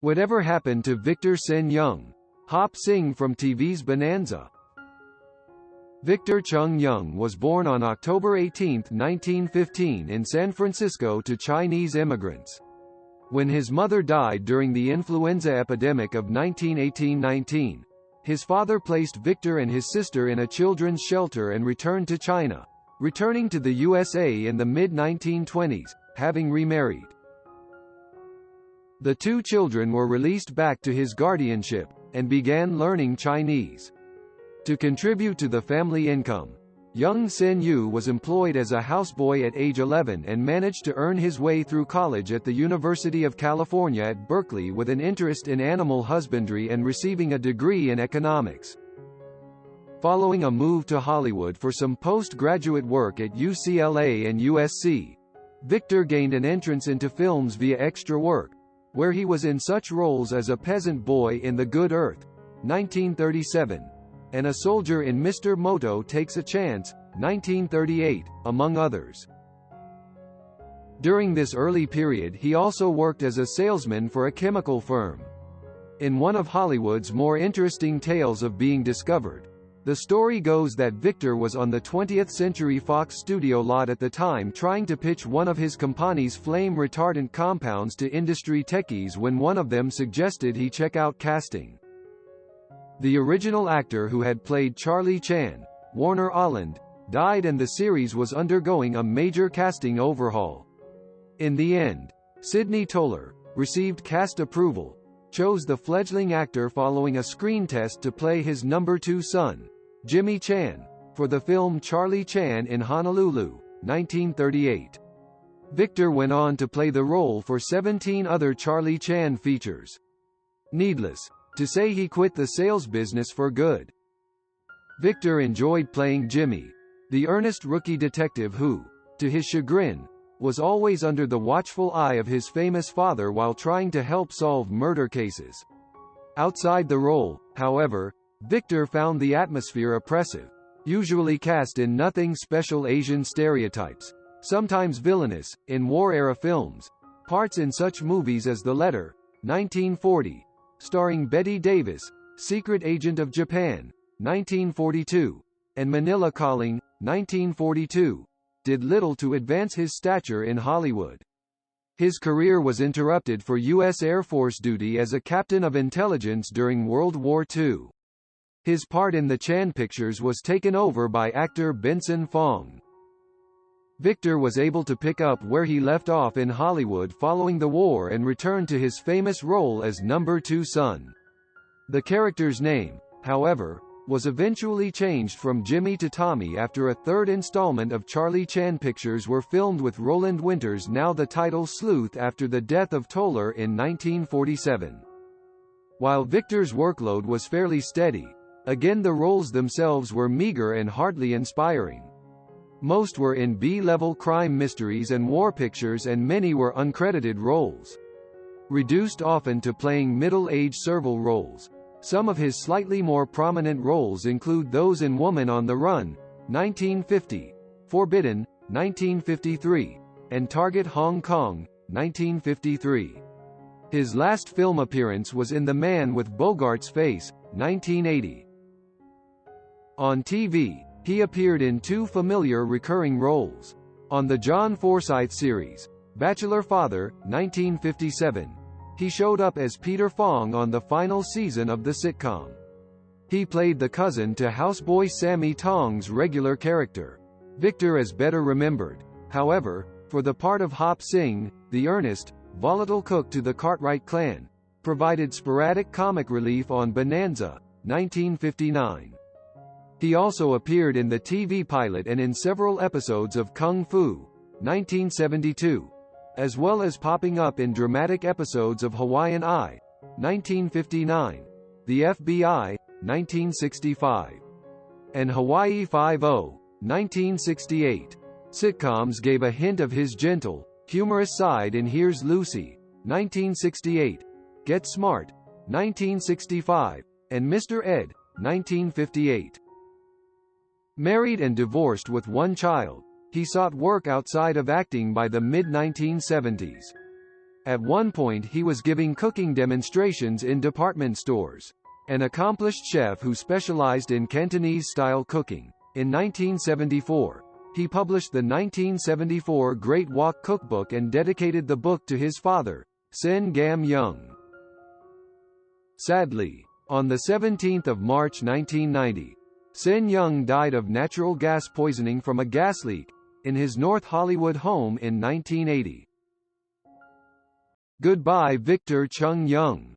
Whatever Happened to Victor Sen Yung? Hop Sing from TV's Bonanza. Victor Chung Yung was born on October 18, 1915 in San Francisco to Chinese immigrants. When his mother died during the influenza epidemic of 1918-19, his father placed Victor and his sister in a children's shelter and returned to China, returning to the USA in the mid-1920s, having remarried. The two children were released back to his guardianship, and began learning Chinese. To contribute to the family income, young Sen Yung was employed as a houseboy at age 11 and managed to earn his way through college at the University of California at Berkeley with an interest in animal husbandry and receiving a degree in economics. Following a move to Hollywood for some postgraduate work at UCLA and USC, Victor gained an entrance into films via extra work, where he was in such roles as a peasant boy in The Good Earth, 1937, and a soldier in Mr. Moto Takes a Chance, 1938, among others. During this early period he also worked as a salesman for a chemical firm. In one of Hollywood's more interesting tales of being discovered, the story goes that Victor was on the 20th Century Fox studio lot at the time trying to pitch one of his company's flame retardant compounds to industry techies when one of them suggested he check out casting. The original actor who had played Charlie Chan, Warner Alland, died and the series was undergoing a major casting overhaul. In the end, Sidney Toler, received cast approval, chose the fledgling actor following a screen test to play his number 2 son, Jimmy Chan, for the film Charlie Chan in Honolulu, 1938. Victor went on to play the role for 17 other Charlie Chan features. Needless to say, he quit the sales business for good. Victor enjoyed playing Jimmy, the earnest rookie detective who, to his chagrin, was always under the watchful eye of his famous father while trying to help solve murder cases. Outside the role, however, Victor found the atmosphere oppressive, usually cast in nothing special Asian stereotypes, sometimes villainous, in war-era films, parts in such movies as The Letter, 1940, starring Bette Davis, Secret Agent of Japan, 1942, and Manila Calling, 1942, did little to advance his stature in Hollywood. His career was interrupted for U.S. Air Force duty as a captain of intelligence during World War II. His part in the Chan pictures was taken over by actor Benson Fong. Victor was able to pick up where he left off in Hollywood following the war and returned to his famous role as number 2 son. The character's name, however, was eventually changed from Jimmy to Tommy after a third installment of Charlie Chan pictures were filmed with Roland Winters, now the title Sleuth, after the death of Toler in 1947. While Victor's workload was fairly steady, again the roles themselves were meager and hardly inspiring. Most were in B-level crime mysteries and war pictures, and many were uncredited roles. Reduced often to playing middle-aged serval roles, some of his slightly more prominent roles include those in Woman on the Run, 1950, Forbidden, 1953, and Target Hong Kong, 1953. His last film appearance was in The Man with Bogart's Face, 1980. On TV, he appeared in 2 familiar recurring roles. On the John Forsythe series, Bachelor Father, 1957, he showed up as Peter Fong on the final season of the sitcom. He played the cousin to houseboy Sammy Tong's regular character. Victor is better remembered, however, for the part of Hop Sing, the earnest, volatile cook to the Cartwright clan, provided sporadic comic relief on Bonanza, 1959. He also appeared in the TV pilot and in several episodes of Kung Fu, 1972, as well as popping up in dramatic episodes of Hawaiian Eye, 1959, The FBI, 1965, and Hawaii Five-0, 1968. Sitcoms gave a hint of his gentle, humorous side in Here's Lucy, 1968, Get Smart, 1965, and Mr. Ed, 1958. Married and divorced with 1 child, he sought work outside of acting by the mid-1970s. At one point he was giving cooking demonstrations in department stores. An accomplished chef who specialized in Cantonese-style cooking. In 1974, he published the 1974 Great Wok Cookbook and dedicated the book to his father, Sen Yung. Sadly, on 17 March 1990, Sen Yung died of natural gas poisoning from a gas leak in his North Hollywood home in 1980. Goodbye Victor Chung Yung.